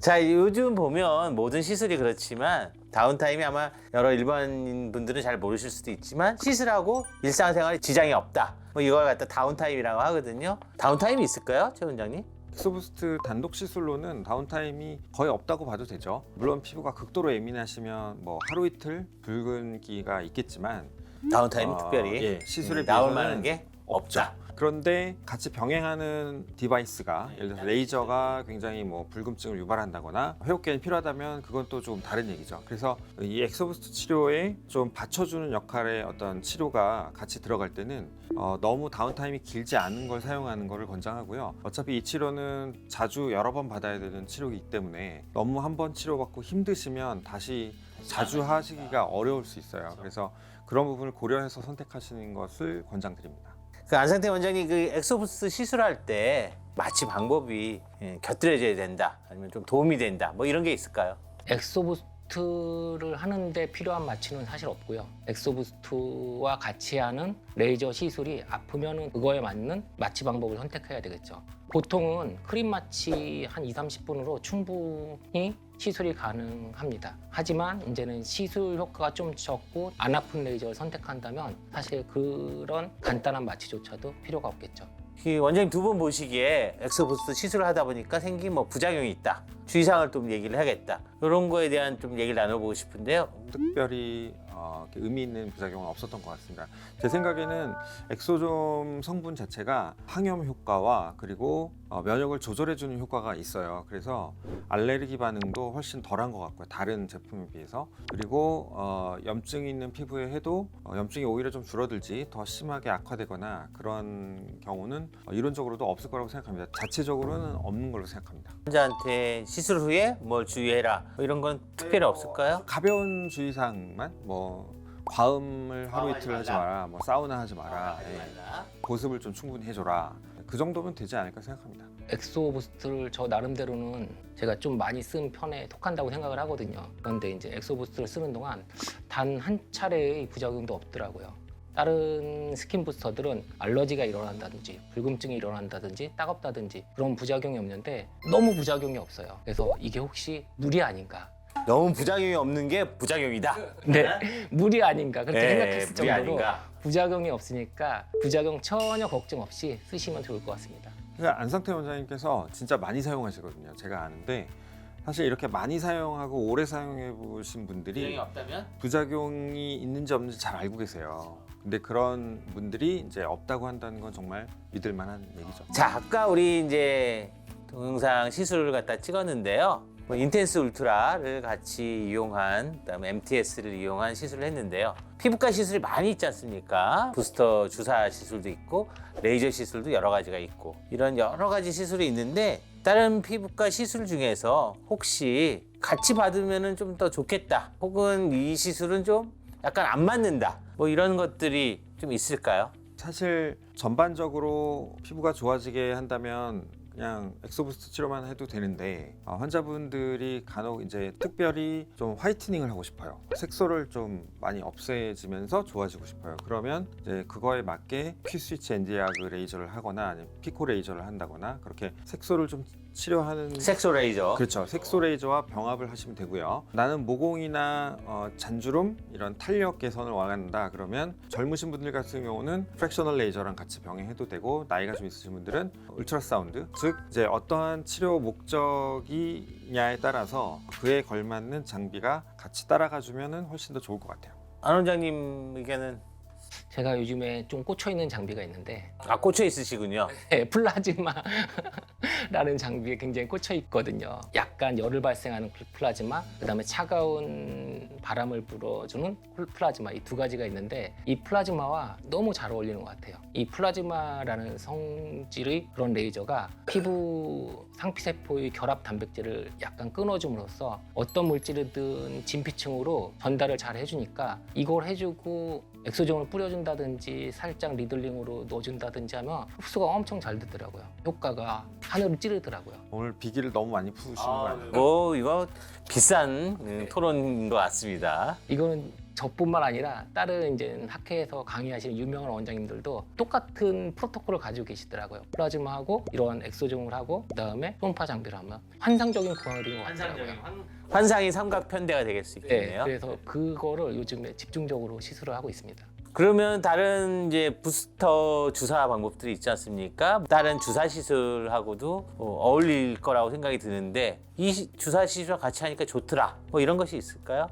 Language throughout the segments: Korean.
자, 요즘 보면 모든 시술이 그렇지만 다운타임이 아마 여러 일반인 분들은 잘 모르실 수도 있지만 시술하고 일상생활에 지장이 없다. 뭐 이걸 갖다 다운타임이라고 하거든요. 다운타임이 있을까요, 최 원장님? 엑소부스트 단독 시술로는 다운타임이 거의 없다고 봐도 되죠. 물론 피부가 극도로 예민하시면 뭐 하루 이틀 붉은기가 있겠지만 다운타임은 특별히 예, 시술에 나올 비해서는 만한 게 없다. 그런데 같이 병행하는 디바이스가 예를 들어서 레이저가 굉장히 뭐 불금증을 유발한다거나 회복기간이 필요하다면 그건 또 좀 다른 얘기죠. 그래서 이 엑소부스트 치료에 좀 받쳐주는 역할의 어떤 치료가 같이 들어갈 때는 너무 다운타임이 길지 않은 걸 사용하는 것을 권장하고요. 어차피 이 치료는 자주 여러 번 받아야 되는 치료이기 때문에 너무 한 번 치료받고 힘드시면 다시 자주 하시기가 어려울 수 있어요. 그래서 그런 부분을 고려해서 선택하시는 것을 권장드립니다. 그 안상태 원장님 그 엑소부스트 시술할 때 마취 방법이 곁들여져야 된다, 아니면 좀 도움이 된다, 뭐 이런 게 있을까요? 엑소부스트를 하는데 필요한 마취는 사실 없고요. 엑소부스트와 같이 하는 레이저 시술이 아프면은 그거에 맞는 마취 방법을 선택해야 되겠죠. 보통은 크림 마취 한 20-30분으로 충분히 시술이 가능합니다. 하지만 이제는 시술 효과가 좀 적고 안 아픈 레이저를 선택한다면 사실 그런 간단한 마취조차도 필요가 없겠죠. 그 원장님 두 분 보시기에 엑소부스트 시술을 하다 보니까 생긴 뭐 부작용이 있다, 주의사항을 좀 얘기를 하겠다, 이런 거에 대한 좀 얘기를 나눠보고 싶은데요. 특별히 이렇게 의미 있는 부작용은 없었던 것 같습니다. 제 생각에는 엑소솜 성분 자체가 항염 효과와 그리고 면역을 조절해주는 효과가 있어요. 그래서 알레르기 반응도 훨씬 덜한 것 같고요, 다른 제품에 비해서. 그리고 염증이 있는 피부에 해도 염증이 오히려 좀 줄어들지 더 심하게 악화되거나 그런 경우는 이론적으로도 없을 거라고 생각합니다. 자체적으로는 없는 걸로 생각합니다. 환자한테 시술 후에 뭘 주의해라, 뭐 이런 건 특별히 없을까요? 가벼운 주의사항만 뭐 과음을 하루 이틀 하지 마라, 뭐 사우나 하지 마라, 보습을 좀 충분히 해줘라, 그 정도면 되지 않을까 생각합니다. 엑소부스트를 저 나름대로는 제가 좀 많이 쓴 편에 속한다고 생각을 하거든요. 그런데 이제 엑소부스트를 쓰는 동안 단 한 차례의 부작용도 없더라고요. 다른 스킨 부스터들은 알러지가 일어난다든지 불금증이 일어난다든지 따갑다든지 그런 부작용이 없는데 너무 부작용이 없어요. 그래서 이게 혹시 물이 아닌가? 너무 부작용이 없는 게 부작용이다. 네, 물이 아닌가 그렇게 네, 생각했을 물이 정도로 아닌가. 부작용이 없으니까 부작용 전혀 걱정 없이 쓰시면 좋을 것 같습니다. 그러니까 안상태 원장님께서 진짜 많이 사용하시거든요. 제가 아는데 사실 이렇게 많이 사용하고 오래 사용해 보신 분들이 없다면? 부작용이 있는지 없는지 잘 알고 계세요. 근데 그런 분들이 이제 없다고 한다는 건 정말 믿을 만한 얘기죠. 자, 아까 우리 이제 동영상 시술을 갖다 찍었는데요. 뭐 인텐스 울트라를 같이 이용한, 그다음에 MTS를 이용한 시술을 했는데요. 피부과 시술이 많이 있지 않습니까? 부스터 주사 시술도 있고 레이저 시술도 여러 가지가 있고 이런 여러 가지 시술이 있는데 다른 피부과 시술 중에서 혹시 같이 받으면 좀 더 좋겠다, 혹은 이 시술은 좀 약간 안 맞는다, 뭐 이런 것들이 좀 있을까요? 사실 전반적으로 피부가 좋아지게 한다면 그냥 엑소부스트 치료만 해도 되는데 환자분들이 간혹 이제 특별히 좀 화이트닝을 하고 싶어요. 색소를 좀 많이 없애지면서 좋아지고 싶어요. 그러면 이제 그거에 맞게 Q-스위치 엔디아그 레이저를 하거나 아니면 피코 레이저를 한다거나 그렇게 색소를 좀 치료하는 색소 레이저. 그렇죠. 색소 레이저와 병합을 하시면 되고요. 나는 모공이나 잔주름 이런 탄력 개선을 원한다 그러면 젊으신 분들 같은 경우는 프랙셔널 레이저랑 같이 병행해도 되고, 나이가 좀 있으신 분들은 울트라사운드, 즉 이제 어떠한 치료 목적이냐에 따라서 그에 걸맞는 장비가 같이 따라가 주면은 훨씬 더 좋을 것 같아요. 안 원장님 의견은? 제가 요즘에 좀 꽂혀 있는 장비가 있는데 꽂혀 있으시군요. 네, 플라즈마라는 장비에 굉장히 꽂혀 있거든요. 약간 열을 발생하는 플라즈마, 그다음에 차가운 바람을 불어주는 플라즈마, 이 두 가지가 있는데 이 플라즈마와 너무 잘 어울리는 것 같아요. 이 플라즈마라는 성질의 그런 레이저가 피부 상피세포의 결합 단백질을 약간 끊어줌으로써 어떤 물질이든 진피층으로 전달을 잘 해주니까 이걸 해주고 엑소정을 뿌려준다든지 살짝 리들링으로 넣어준다든지 하면 흡수가 엄청 잘 되더라고요. 효과가 하늘을 찌르더라고요. 오늘 비기를 너무 많이 푸시는 거 아니에요? 뭐 이거 비싼 토론인 것 같습니다. 이거는 저뿐만 아니라 다른 이제 학회에서 강의하시는 유명한 원장님들도 똑같은 프로토콜을 가지고 계시더라고요. 플라즈마하고 이런 엑소점을 하고 그다음에 초음파 장비를 하면 환상적인 거울인 것 같더라고요. 환상이 삼각편대가 될 수 네, 있겠네요. 그래서 그거를 요즘에 집중적으로 시술을 하고 있습니다. 그러면 다른 이제 부스터 주사 방법들이 있지 않습니까? 다른 주사 시술하고도 어울릴 거라고 생각이 드는데 이 주사 시술과 같이 하니까 좋더라. 뭐 이런 것이 있을까요?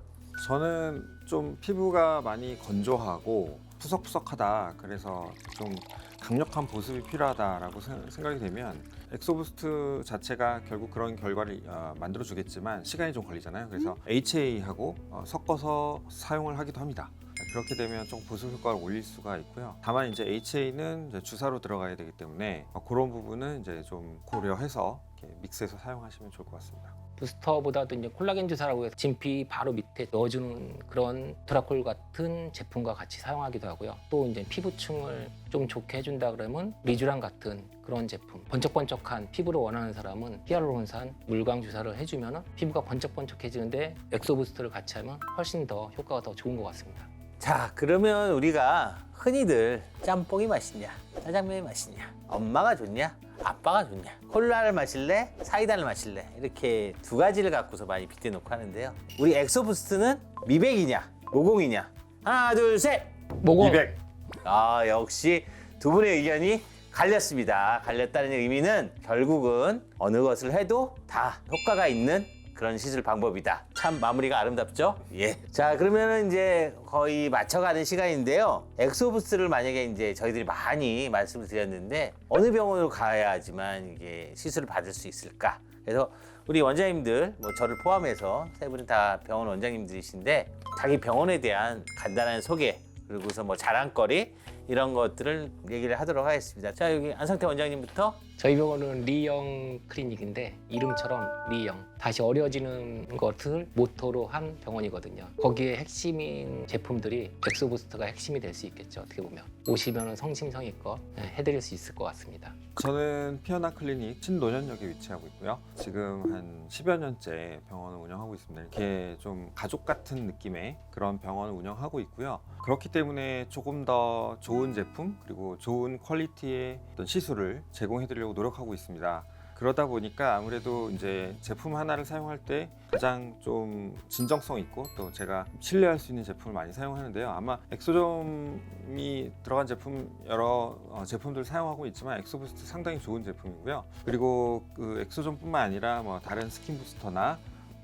저는 좀 피부가 많이 건조하고 푸석푸석하다. 그래서 좀 강력한 보습이 필요하다라고 생각이 되면 엑소부스트 자체가 결국 그런 결과를 만들어 주겠지만 시간이 좀 걸리잖아요. 그래서 HA하고 섞어서 사용을 하기도 합니다. 그렇게 되면 좀 보습 효과를 올릴 수가 있고요. 다만 이제 HA는 이제 주사로 들어가야 되기 때문에 그런 부분은 이제 좀 고려해서 이렇게 믹스해서 사용하시면 좋을 것 같습니다. 부스터보다도 이제 콜라겐 주사라고 해서 진피 바로 밑에 넣어주는 그런 드라콜 같은 제품과 같이 사용하기도 하고요. 또 이제 피부층을 좀 좋게 해준다 그러면 리쥬란 같은 그런 제품, 번쩍번쩍한 피부를 원하는 사람은 히알루론산 물광 주사를 해주면 피부가 번쩍번쩍해지는데 엑소부스트를 같이 하면 훨씬 더 효과가 더 좋은 것 같습니다. 자, 그러면 우리가 흔히들 짬뽕이 맛있냐, 짜장면이 맛있냐, 엄마가 좋냐, 아빠가 좋냐, 콜라를 마실래, 사이다를 마실래, 이렇게 두 가지를 갖고서 많이 빗대놓고 하는데요. 우리 엑소부스트는 미백이냐, 모공이냐? 하나, 둘, 셋! 모공! 200. 아, 역시 두 분의 의견이 갈렸습니다. 갈렸다는 의미는 결국은 어느 것을 해도 다 효과가 있는 그런 시술 방법이다. 참 마무리가 아름답죠? 예. 자, 그러면은 이제 거의 맞춰가는 시간인데요. 엑소부스를 만약에 이제 저희들이 많이 말씀을 드렸는데 어느 병원으로 가야지만 이게 시술을 받을 수 있을까? 그래서 우리 원장님들, 뭐 저를 포함해서 세 분은 다 병원 원장님들이신데 자기 병원에 대한 간단한 소개 그리고서 뭐 자랑거리 이런 것들을 얘기를 하도록 하겠습니다. 자, 여기 안상태 원장님부터. 저희 병원은 리영 클리닉인데 이름처럼 리영, 다시 어려지는 것을 모토로 한 병원이거든요. 거기에 핵심인 제품들이 엑소부스트가 핵심이 될 수 있겠죠. 어떻게 보면 오시면 성심성의껏 해드릴 수 있을 것 같습니다. 저는 피어나 클리닉 신노년역에 위치하고 있고요. 지금 한 10여 년째 병원을 운영하고 있습니다. 이렇게 좀 가족 같은 느낌의 그런 병원을 운영하고 있고요. 그렇기 때문에 조금 더 좋은 제품 그리고 좋은 퀄리티의 어떤 시술을 제공해드리려고 노력하고 있습니다. 그러다 보니까 아무래도 이제 제품 하나를 사용할 때 가장 좀 진정성 있고 또 제가 신뢰할 수 있는 제품을 많이 사용하는데요. 아마 엑소점이 들어간 제품 여러 제품들 사용하고 있지만 엑소부스트 상당히 좋은 제품이고요. 그리고 그 엑소점뿐만 아니라 뭐 다른 스킨 부스터나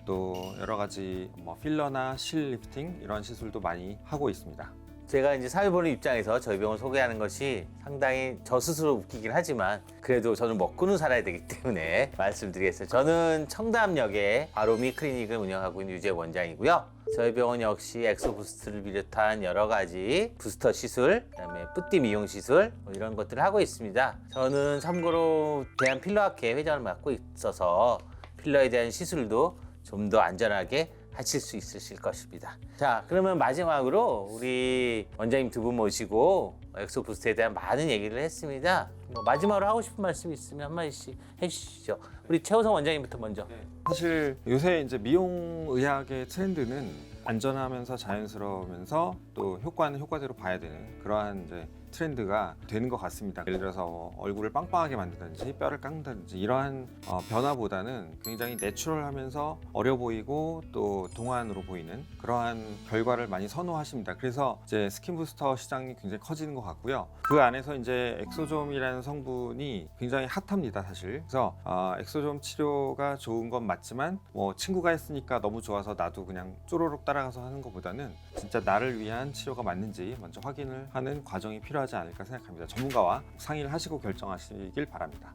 또 여러 가지 뭐 필러나 실 리프팅 이런 시술도 많이 하고 있습니다. 제가 이제 사회 보는 입장에서 저희 병원 소개하는 것이 상당히 저 스스로 웃기긴 하지만 그래도 저는 먹고는 살아야 되기 때문에 말씀드리겠습니다. 저는 청담역에 바로미 클리닉을 운영하고 있는 유재 원장이고요. 저희 병원 역시 엑소부스트를 비롯한 여러 가지 부스터 시술, 그다음에 뿌띠 미용 시술 뭐 이런 것들을 하고 있습니다. 저는 참고로 대한필러학회 회장을 맡고 있어서 필러에 대한 시술도 좀 더 안전하게 하실 수 있으실 것입니다. 자, 그러면 마지막으로 우리 원장님 두 분 모시고 엑소부스트에 대한 많은 얘기를 했습니다. 뭐 마지막으로 하고 싶은 말씀 있으면 한마디씩 해주시죠. 우리 최호성 원장님부터 먼저. 사실 요새 이제 미용 의학의 트렌드는 안전하면서 자연스러우면서 또 효과는 효과대로 봐야 되는 그러한 이제 트렌드가 되는 것 같습니다. 예를 들어서 뭐 얼굴을 빵빵하게 만든다든지 뼈를 깎는다든지 이러한 변화보다는 굉장히 내추럴하면서 어려 보이고 또 동안으로 보이는 그러한 결과를 많이 선호하십니다. 그래서 이제 스킨 부스터 시장이 굉장히 커지는 것 같고요. 그 안에서 이제 엑소좀이라는 성분이 굉장히 핫합니다, 사실. 그래서 엑소좀 치료가 좋은 건 맞지만 뭐 친구가 했으니까 너무 좋아서 나도 그냥 쪼로록 따라가서 하는 것보다는 진짜 나를 위한 치료가 맞는지 먼저 확인을 하는 과정이 필요하지 않을까 생각합니다. 전문가와 상의를 하시고 결정하시길 바랍니다.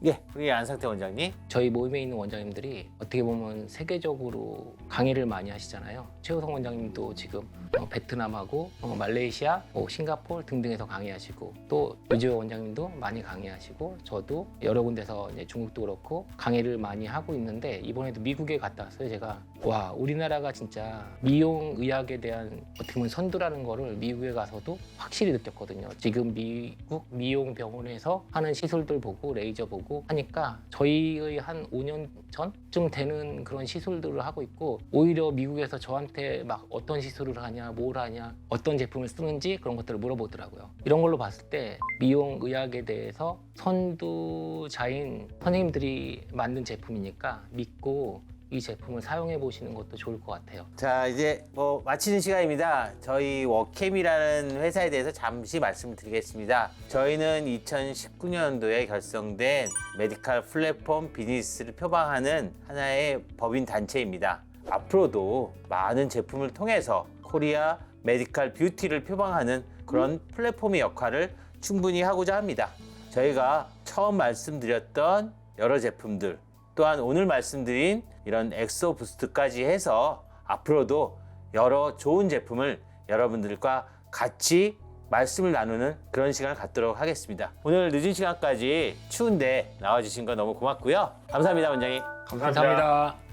예, 우리 안상태 원장님. 저희 모임에 있는 원장님들이 어떻게 보면 세계적으로 강의를 많이 하시잖아요. 최호성 원장님도 지금 베트남하고 말레이시아, 싱가포르 등등에서 강의하시고 또 유지호 원장님도 많이 강의하시고 저도 여러 군데서 이제 중국도 그렇고 강의를 많이 하고 있는데 이번에도 미국에 갔다 왔어요. 제가 와, 우리나라가 진짜 미용 의학에 대한 어떻게 보면 선두라는 거를 미국에 가서도 확실히 느꼈거든요. 지금 미국 미용 병원에서 하는 시술들 보고 레이저 보고 되고 하니까 저희의 한 5년 전쯤 되는 그런 시술들을 하고 있고 오히려 미국에서 저한테 막 어떤 시술을 하냐, 뭘 하냐, 어떤 제품을 쓰는지 그런 것들을 물어보더라고요. 이런 걸로 봤을 때 미용 의학에 대해서 선두자인 선생님들이 만든 제품이니까 믿고 이 제품을 사용해 보시는 것도 좋을 것 같아요. 자, 이제 뭐 마치는 시간입니다. 저희 워캠이라는 회사에 대해서 잠시 말씀을 드리겠습니다. 저희는 2019년도에 결성된 메디컬 플랫폼 비즈니스를 표방하는 하나의 법인 단체입니다. 앞으로도 많은 제품을 통해서 코리아 메디컬 뷰티를 표방하는 그런 플랫폼의 역할을 충분히 하고자 합니다. 저희가 처음 말씀드렸던 여러 제품들, 또한 오늘 말씀드린 이런 엑소 부스트까지 해서 앞으로도 여러 좋은 제품을 여러분들과 같이 말씀을 나누는 그런 시간을 갖도록 하겠습니다. 오늘 늦은 시간까지 추운데 나와주신 거 너무 고맙고요. 감사합니다, 원장님. 감사합니다.